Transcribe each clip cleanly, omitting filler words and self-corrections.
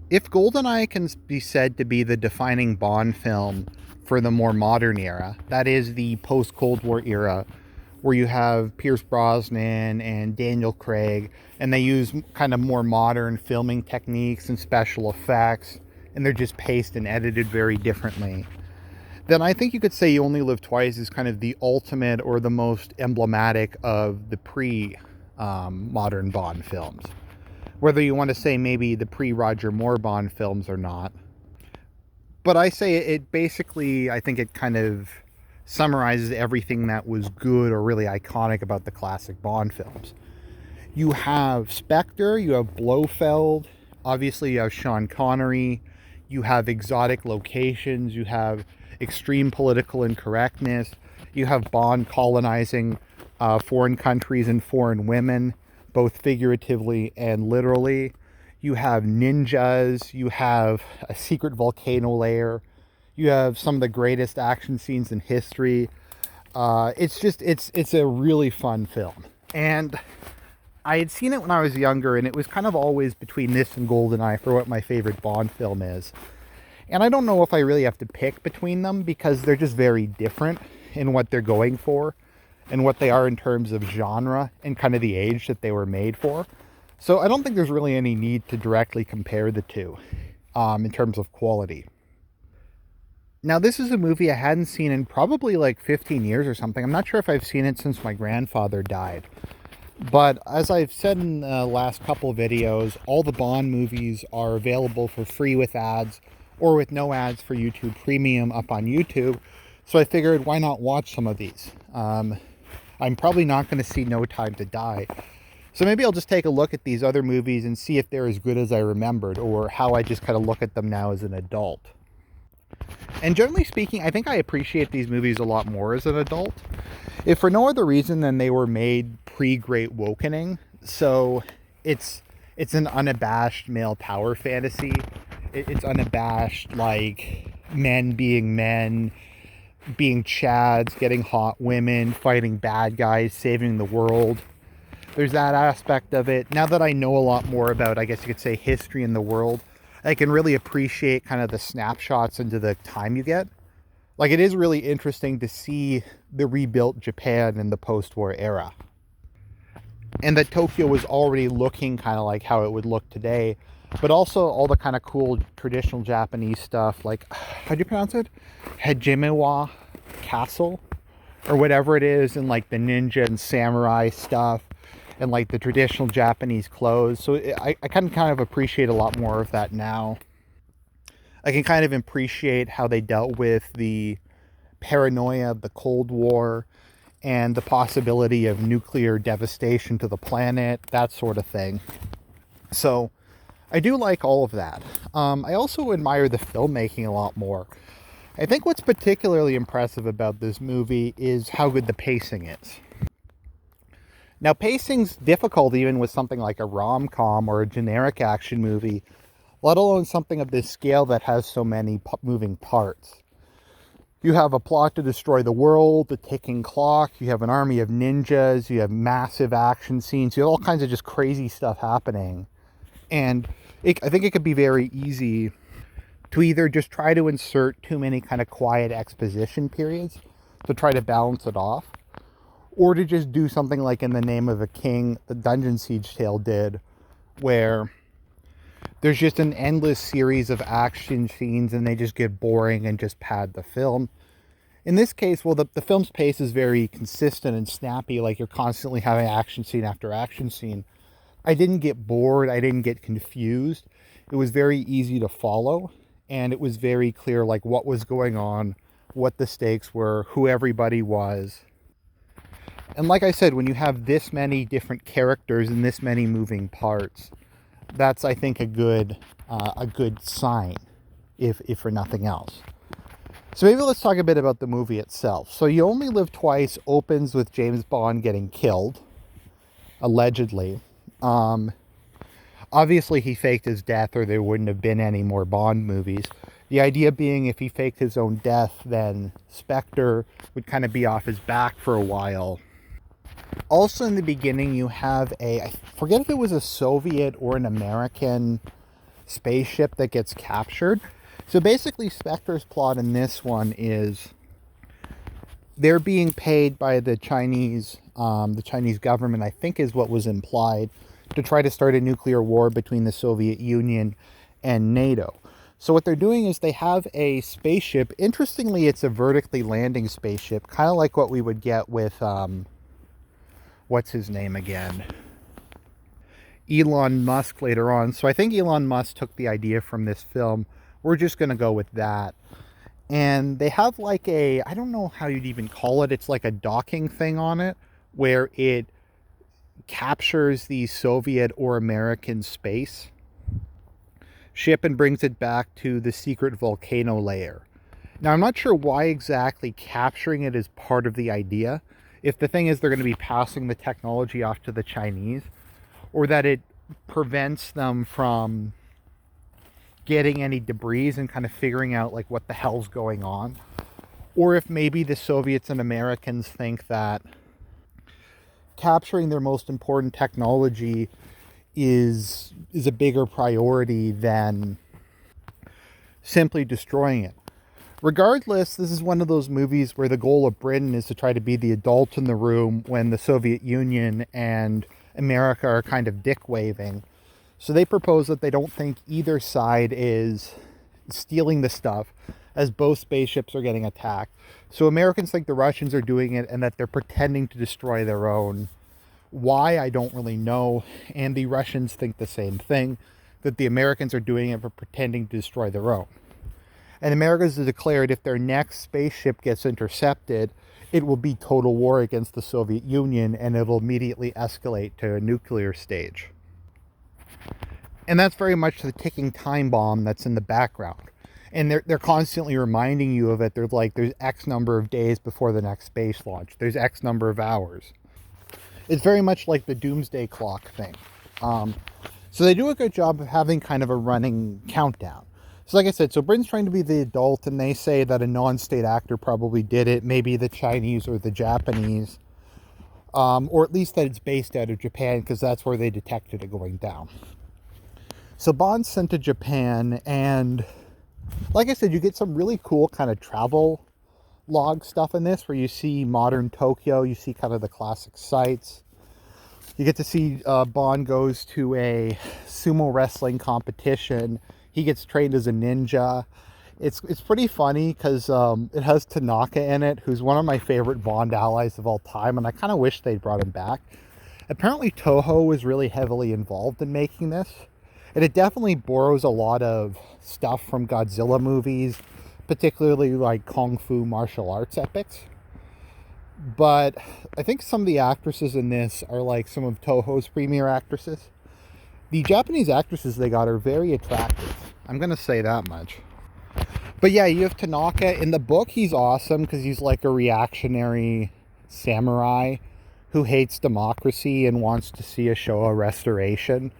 If GoldenEye can be said to be the defining Bond film for the more modern era, that is the post-Cold War era, where you have Pierce Brosnan and Daniel Craig, and they use kind of more modern filming techniques and special effects, and they're just paced and edited very differently, then I think you could say You Only Live Twice is kind of the ultimate or the most emblematic of the pre-modern Bond films. Whether you want to say maybe the pre-Roger Moore Bond films or not. But I say it basically, I think it kind of summarizes everything that was good or really iconic about the classic Bond films. You have Spectre, you have Blofeld, obviously you have Sean Connery, you have exotic locations, you have extreme political incorrectness, you have Bond colonizing foreign countries and foreign women, both figuratively and literally. You have ninjas, you have a secret volcano lair, you have some of the greatest action scenes in history. It's a really fun film. And I had seen it when I was younger, and it was kind of always between this and GoldenEye for what my favorite Bond film is. And I don't know if I really have to pick between them because they're just very different in what they're going for and what they are in terms of genre and kind of the age that they were made for. So I don't think there's really any need to directly compare the two in terms of quality. Now, this is a movie I hadn't seen in probably like 15 years or something. I'm not sure if I've seen it since my grandfather died. But as I've said in the last couple of videos, all the Bond movies are available for free with ads or with no ads for YouTube Premium up on YouTube. So I figured, why not watch some of these? I'm probably not going to see No Time to Die. So maybe I'll just take a look at these other movies and see if they're as good as I remembered, or how I just kind of look at them now as an adult. And generally speaking, I think I appreciate these movies a lot more as an adult, if for no other reason than they were made pre-Great Wokening. So it's an unabashed male power fantasy. It's unabashed, like, men, being chads, getting hot women, fighting bad guys, saving the world. There's that aspect of it. Now that I know a lot more about, I guess you could say, history in the world, I can really appreciate kind of the snapshots into the time you get. Like, it is really interesting to see the rebuilt Japan in the post-war era. And that Tokyo was already looking kind of like how it would look today, but also all the kind of cool traditional Japanese stuff, like, how do you pronounce it? Hejimiwa Castle, or whatever it is, and like the ninja and samurai stuff, and like the traditional Japanese clothes. So I can kind of appreciate a lot more of that now. I can kind of appreciate how they dealt with the paranoia of the Cold War and the possibility of nuclear devastation to the planet, that sort of thing. So I do like all of that. I also admire the filmmaking a lot more. I think what's particularly impressive about this movie is how good the pacing is. Now, pacing's difficult even with something like a rom-com or a generic action movie, let alone something of this scale that has so many moving parts. You have a plot to destroy the world, the ticking clock, you have an army of ninjas, you have massive action scenes, you have all kinds of just crazy stuff happening. And I think it could be very easy to either just try to insert too many kind of quiet exposition periods to try to balance it off, or to just do something like In the Name of a King, the Dungeon Siege Tale did, where there's just an endless series of action scenes and they just get boring and just pad the film. In this case, well, the film's pace is very consistent and snappy, like you're constantly having action scene after action scene. I didn't get bored, I didn't get confused. It was very easy to follow, and it was very clear like what was going on, what the stakes were, who everybody was. And like I said, when you have this many different characters and this many moving parts, that's, I think, a good sign, if for nothing else. So maybe let's talk a bit about the movie itself. So You Only Live Twice opens with James Bond getting killed, allegedly. Obviously he faked his death or there wouldn't have been any more Bond movies. The idea being if he faked his own death, then Spectre would kind of be off his back for a while. Also in the beginning you have I forget if it was a Soviet or an American spaceship that gets captured. So basically, Spectre's plot in this one is they're being paid by the Chinese government, I think is what was implied, to try to start a nuclear war between the Soviet Union and NATO. So what they're doing is they have a spaceship. Interestingly, it's a vertically landing spaceship, kind of like what we would get with, what's his name again? Elon Musk later on. So I think Elon Musk took the idea from this film. We're just going to go with that. And they have like I don't know how you'd even call it. It's like a docking thing on it where it captures the Soviet or American space ship and brings it back to the secret volcano layer. Now, I'm not sure why exactly capturing it is part of the idea. If the thing is they're going to be passing the technology off to the Chinese, or that it prevents them from getting any debris and kind of figuring out like what the hell's going on. Or if maybe the Soviets and Americans think that capturing their most important technology is a bigger priority than simply destroying it. Regardless, this is one of those movies where the goal of Britain is to try to be the adult in the room when the Soviet Union and America are kind of dick waving. So they propose that they don't think either side is stealing the stuff, as both spaceships are getting attacked. So Americans think the Russians are doing it and that they're pretending to destroy their own. Why, I don't really know. And the Russians think the same thing, that the Americans are doing it for pretending to destroy their own. And America has declared if their next spaceship gets intercepted, it will be total war against the Soviet Union, and it will immediately escalate to a nuclear stage. And that's very much the ticking time bomb that's in the background. And they're constantly reminding you of it. They're like, there's X number of days before the next space launch. There's X number of hours. It's very much like the doomsday clock thing. So they do a good job of having kind of a running countdown. So like I said, so Britain's trying to be the adult, and they say that a non-state actor probably did it, maybe the Chinese or the Japanese, or at least that it's based out of Japan, because that's where they detected it going down. So Bond's sent to Japan, and like I said, you get some really cool kind of travel log stuff in this, where you see modern Tokyo, you see kind of the classic sights. You get to see Bond goes to a sumo wrestling competition. He gets trained as a ninja. It's pretty funny because it has Tanaka in it, who's one of my favorite Bond allies of all time, and I kind of wish they'd brought him back. Apparently Toho was really heavily involved in making this, and it definitely borrows a lot of stuff from Godzilla movies, particularly like Kung Fu martial arts epics. But I think some of the actresses in this are like some of Toho's premier actresses. The Japanese actresses they got are very attractive. I'm going to say that much. But yeah, you have Tanaka. In the book, he's awesome because he's like a reactionary samurai who hates democracy and wants to see a Showa restoration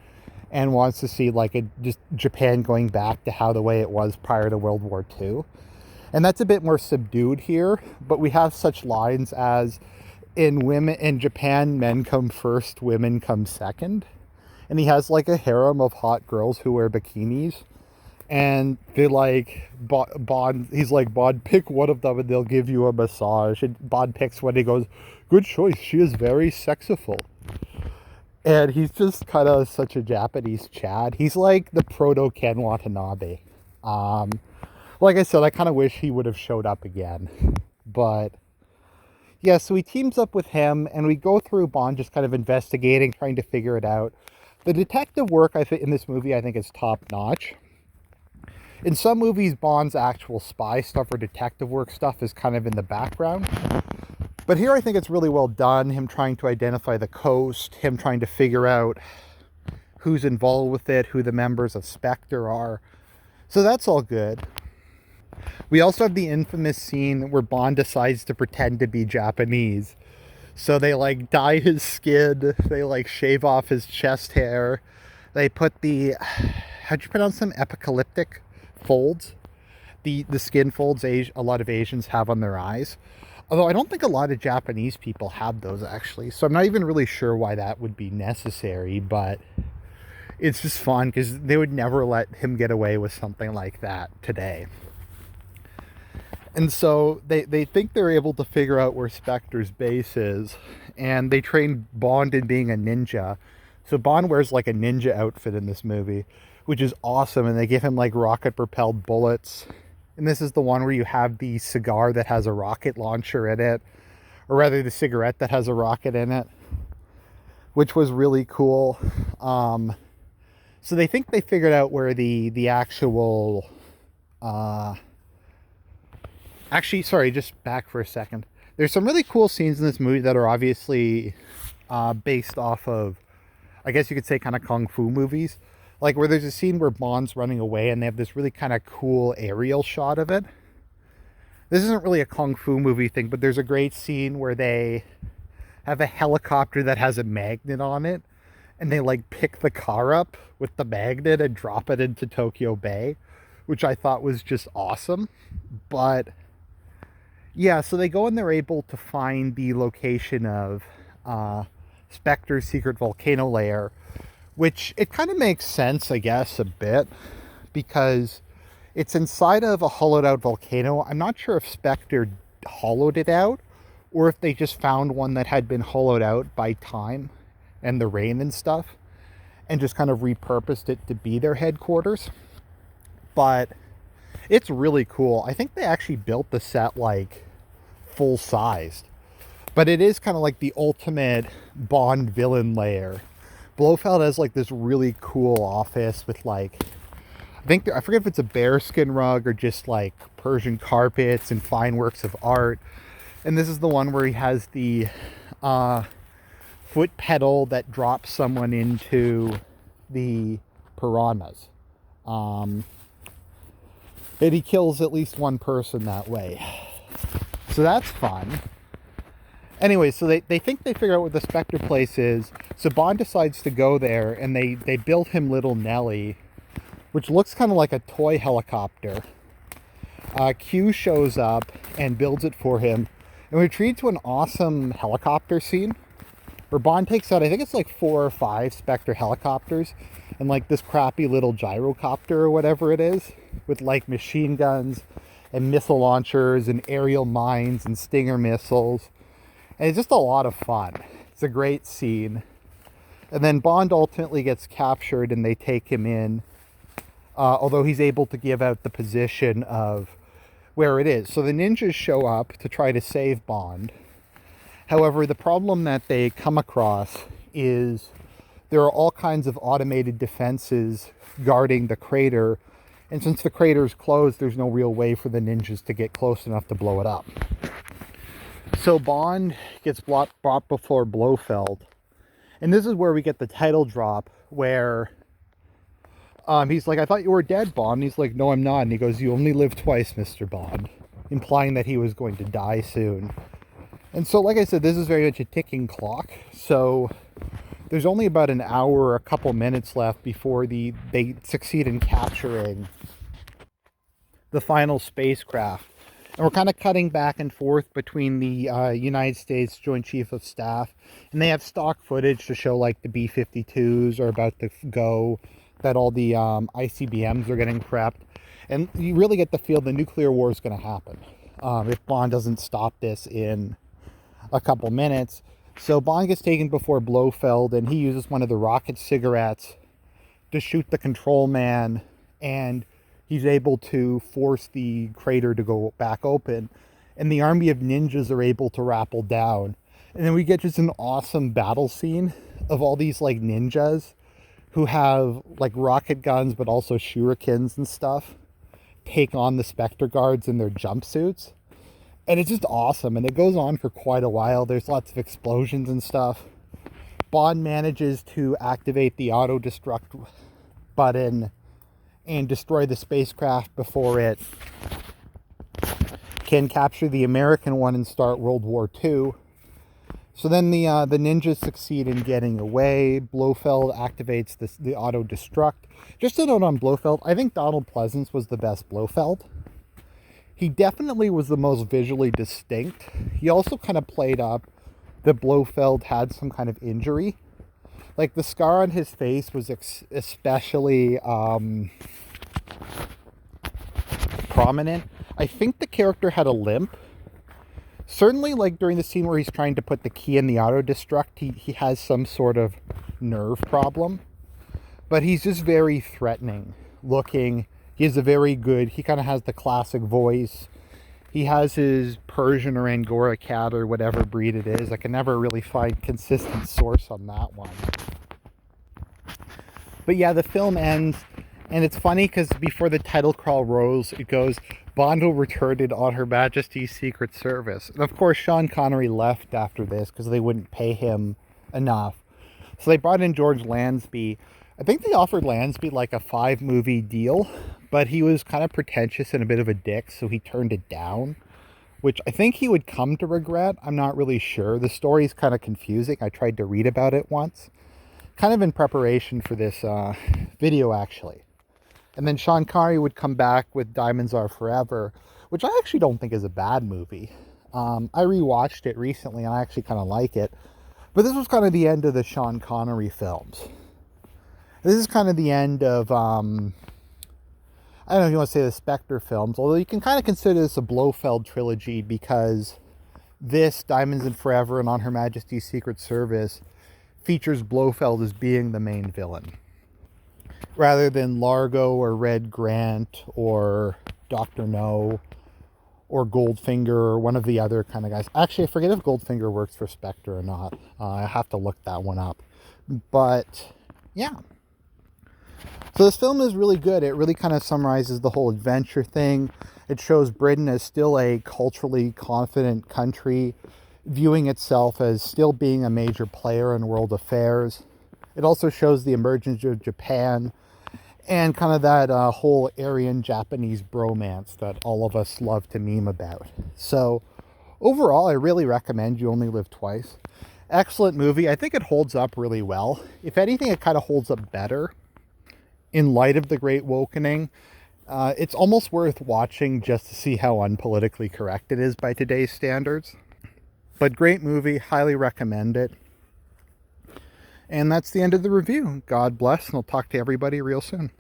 and wants to see like just Japan going back to how the way it was prior to World War II. And that's a bit more subdued here, but we have such lines as in Japan, men come first, women come second. And he has like a harem of hot girls who wear bikinis. And they're like, Bond, he's like, Bond, pick one of them and they'll give you a massage. And Bond picks one and he goes, good choice, she is very sexiful. And he's just kind of such a Japanese Chad. He's like the proto Ken Watanabe. Like I said, I kind of wish he would have showed up again. But yeah, so he teams up with him and we go through Bond just kind of investigating, trying to figure it out. The detective work I think in this movie I think is top notch. In some movies, Bond's actual spy stuff or detective work stuff is kind of in the background. But here I think it's really well done. Him trying to identify the coast, him trying to figure out who's involved with it, who the members of Spectre are. So that's all good. We also have the infamous scene where Bond decides to pretend to be Japanese. So they like dye his skin, they like shave off his chest hair, they put the, how'd you pronounce them, epicalyptic folds? The skin folds a lot of Asians have on their eyes. Although I don't think a lot of Japanese people have those actually, so I'm not even really sure why that would be necessary, but It's just fun because they would never let him get away with something like that today. And so they think they're able to figure out where Spectre's base is, and they train Bond in being a ninja. So Bond wears like a ninja outfit in this movie, which is awesome, and they give him like rocket-propelled bullets. And this is the one where you have the cigar that has a rocket launcher in it, or rather the cigarette that has a rocket in it, which was really cool. So they think they figured out where the actual... Actually, sorry, just back for a second. There's some really cool scenes in this movie that are obviously based off of, I guess you could say, kind of kung fu movies. Like where there's a scene where Bond's running away and they have this really kind of cool aerial shot of it. This isn't really a kung fu movie thing, but there's a great scene where they have a helicopter that has a magnet on it, and they like pick the car up with the magnet and drop it into Tokyo Bay, which I thought was just awesome. But yeah, so they go and they're able to find the location of Spectre's secret volcano lair, which it kind of makes sense, I guess, a bit, because it's inside of a hollowed out volcano. I'm not sure if Spectre hollowed it out or if they just found one that had been hollowed out by time and the rain and stuff and just kind of repurposed it to be their headquarters. But it's really cool. I think they actually built the set like full sized, but it is kind of like the ultimate Bond villain lair. Blofeld has like this really cool office with like, I forget if it's a bearskin rug or just like Persian carpets and fine works of art. And this is the one where he has the foot pedal that drops someone into the piranhas. And he kills at least one person that way. So that's fun. Anyway, so they think they figure out where the Spectre place is. So Bond decides to go there, and they build him Little Nelly, which looks kind of like a toy helicopter. Q shows up and builds it for him. And we retreat to an awesome helicopter scene where Bond takes out, I think it's like 4 or 5 Spectre helicopters and like this crappy little gyrocopter or whatever it is with like machine guns and missile launchers and aerial mines and Stinger missiles. And it's just a lot of fun. It's a great scene. And then Bond ultimately gets captured and they take him in, although he's able to give out the position of where it is. So the ninjas show up to try to save Bond. However, the problem that they come across is there are all kinds of automated defenses guarding the crater. And since the crater's closed, there's no real way for the ninjas to get close enough to blow it up. So Bond gets brought before Blofeld. And this is where we get the title drop where he's like, I thought you were dead, Bond. And he's like, no, I'm not. And he goes, you only live twice, Mr. Bond. Implying that he was going to die soon. And so, like I said, this is very much a ticking clock. So there's only about an hour or a couple minutes left before they succeed in capturing the final spacecraft. And we're kind of cutting back and forth between the United States Joint Chief of Staff. And they have stock footage to show like the B-52s are about to go, that all the ICBMs are getting prepped. And you really get the feel the nuclear war is going to happen if Bond doesn't stop this in a couple minutes. So Bond gets taken before Blofeld, and he uses one of the rocket cigarettes to shoot the control man, and he's able to force the crater to go back open, and the army of ninjas are able to rappel down. And then we get just an awesome battle scene of all these like ninjas who have like rocket guns but also shurikens and stuff take on the Spectre guards in their jumpsuits. And it's just awesome, and it goes on for quite a while. There's lots of explosions and stuff. Bond manages to activate the auto-destruct button and destroy the spacecraft before it can capture the American one and start World War II. So then the ninjas succeed in getting away. Blofeld activates the auto-destruct. Just a note on Blofeld, I think Donald Pleasance was the best Blofeld. He definitely was the most visually distinct. He also kind of played up that Blofeld had some kind of injury. Like, the scar on his face was especially prominent. I think the character had a limp. Certainly, like, during the scene where he's trying to put the key in the auto-destruct, he has some sort of nerve problem. But he's just very threatening looking. He has a very good, he kind of has the classic voice. He has his Persian or Angora cat or whatever breed it is. I can never really find consistent source on that one. But yeah, the film ends, and it's funny because before the title crawl rolls, it goes, Bondo returned on Her Majesty's Secret Service. And of course, Sean Connery left after this because they wouldn't pay him enough. So they brought in George Lansby. I think they offered Lansby like a 5-movie deal, but he was kind of pretentious and a bit of a dick, so he turned it down, which I think he would come to regret. I'm not really sure. The story's kind of confusing. I tried to read about it once, kind of in preparation for this video, actually. And then Sean Connery would come back with Diamonds Are Forever, which I actually don't think is a bad movie. I rewatched it recently, and I actually kind of like it. But this was kind of the end of the Sean Connery films. This is kind of the end of, I don't know if you want to say the Spectre films, although you can kind of consider this a Blofeld trilogy because this, Diamonds and Forever, and On Her Majesty's Secret Service features Blofeld as being the main villain, rather than Largo or Red Grant or Dr. No or Goldfinger or one of the other kind of guys. Actually, I forget if Goldfinger works for Spectre or not. I have to look that one up. But yeah. So this film is really good. It really kind of summarizes the whole adventure thing. It shows Britain as still a culturally confident country, viewing itself as still being a major player in world affairs. It also shows the emergence of Japan and kind of that whole Aryan-Japanese bromance that all of us love to meme about. So overall, I really recommend You Only Live Twice. Excellent movie. I think it holds up really well. If anything, it kind of holds up better in light of The Great Awakening. It's almost worth watching just to see how unpolitically correct it is by today's standards. But great movie, highly recommend it. And that's the end of the review. God bless, and I'll talk to everybody real soon.